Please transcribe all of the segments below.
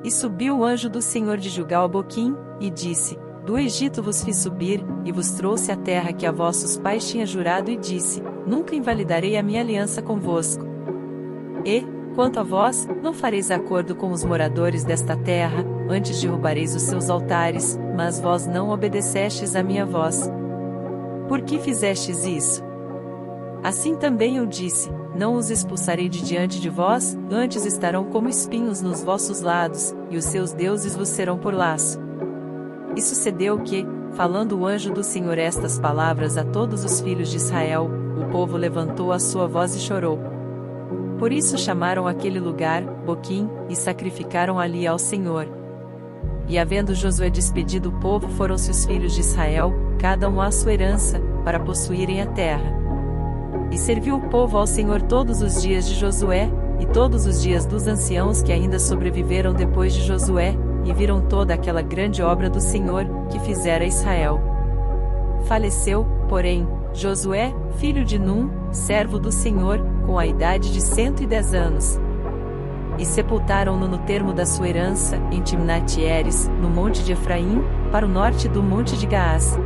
E subiu o anjo do Senhor de Gilgal a Boquim, e disse: Do Egito vos fiz subir, e vos trouxe a terra que a vossos pais tinha jurado, e disse: Nunca invalidarei a minha aliança convosco. E, quanto a vós, não fareis acordo com os moradores desta terra, antes derrubareis os seus altares, mas vós não obedecestes à minha voz. Por que fizestes isso? Assim também eu disse: Não os expulsarei de diante de vós, antes estarão como espinhos nos vossos lados, e os seus deuses vos serão por laço. E sucedeu que, falando o anjo do Senhor estas palavras a todos os filhos de Israel, o povo levantou a sua voz e chorou. Por isso chamaram aquele lugar Boquim, e sacrificaram ali ao Senhor. E havendo Josué despedido o povo, foram-se os filhos de Israel, cada um à sua herança, para possuírem a terra. E serviu o povo ao Senhor todos os dias de Josué, e todos os dias dos anciãos que ainda sobreviveram depois de Josué, e viram toda aquela grande obra do Senhor, que fizera Israel. Faleceu, porém, Josué, filho de Num, servo do Senhor, com a idade de 110 anos. E sepultaram-no no termo da sua herança, em Timnat-Heres, no monte de Efraim, para o norte do monte de Gaás.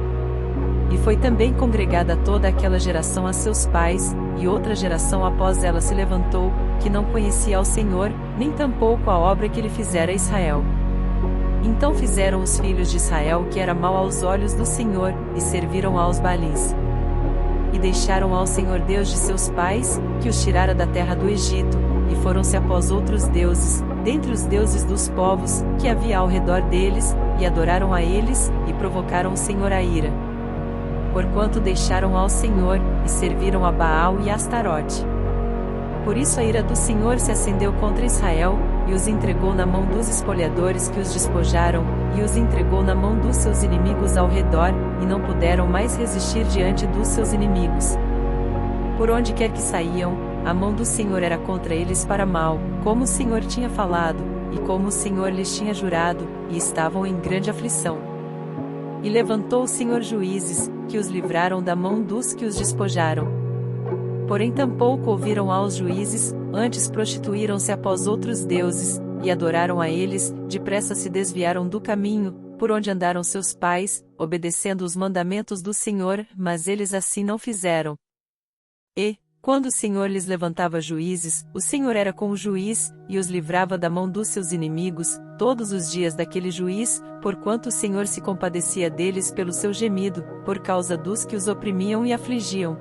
E foi também congregada toda aquela geração a seus pais, e outra geração após ela se levantou, que não conhecia ao Senhor, nem tampouco a obra que ele fizera a Israel. Então fizeram os filhos de Israel o que era mal aos olhos do Senhor, e serviram aos Baalins. E deixaram ao Senhor Deus de seus pais, que os tirara da terra do Egito, e foram-se após outros deuses, dentre os deuses dos povos, que havia ao redor deles, e adoraram a eles, e provocaram o Senhor a ira. Porquanto deixaram ao Senhor, e serviram a Baal e a Astarote. Por isso a ira do Senhor se acendeu contra Israel, e os entregou na mão dos espoliadores que os despojaram, e os entregou na mão dos seus inimigos ao redor, e não puderam mais resistir diante dos seus inimigos. Por onde quer que saíam, a mão do Senhor era contra eles para mal, como o Senhor tinha falado, e como o Senhor lhes tinha jurado, e estavam em grande aflição. E levantou o Senhor juízes, que os livraram da mão dos que os despojaram. Porém tampouco ouviram aos juízes, antes prostituíram-se após outros deuses, e adoraram a eles, depressa se desviaram do caminho, por onde andaram seus pais, obedecendo os mandamentos do Senhor, mas eles assim não fizeram. E, quando o Senhor lhes levantava juízes, o Senhor era com o juiz, e os livrava da mão dos seus inimigos, todos os dias daquele juiz, porquanto o Senhor se compadecia deles pelo seu gemido, por causa dos que os oprimiam e afligiam.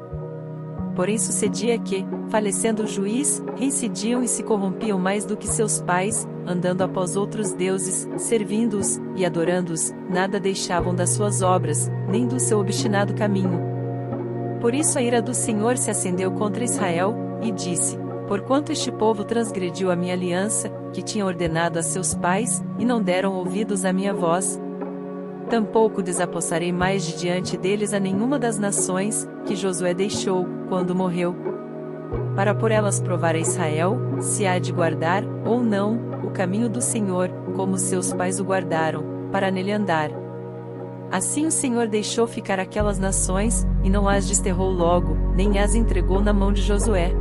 Porém sucedia que, falecendo o juiz, reincidiam e se corrompiam mais do que seus pais, andando após outros deuses, servindo-os, e adorando-os, nada deixavam das suas obras, nem do seu obstinado caminho. Por isso a ira do Senhor se acendeu contra Israel, e disse: Porquanto este povo transgrediu a minha aliança, que tinha ordenado a seus pais, e não deram ouvidos à minha voz, tampouco desapossarei mais de diante deles a nenhuma das nações, que Josué deixou, quando morreu, para por elas provar a Israel, se há de guardar, ou não, o caminho do Senhor, como seus pais o guardaram, para nele andar. Assim o Senhor deixou ficar aquelas nações, e não as desterrou logo, nem as entregou na mão de Josué.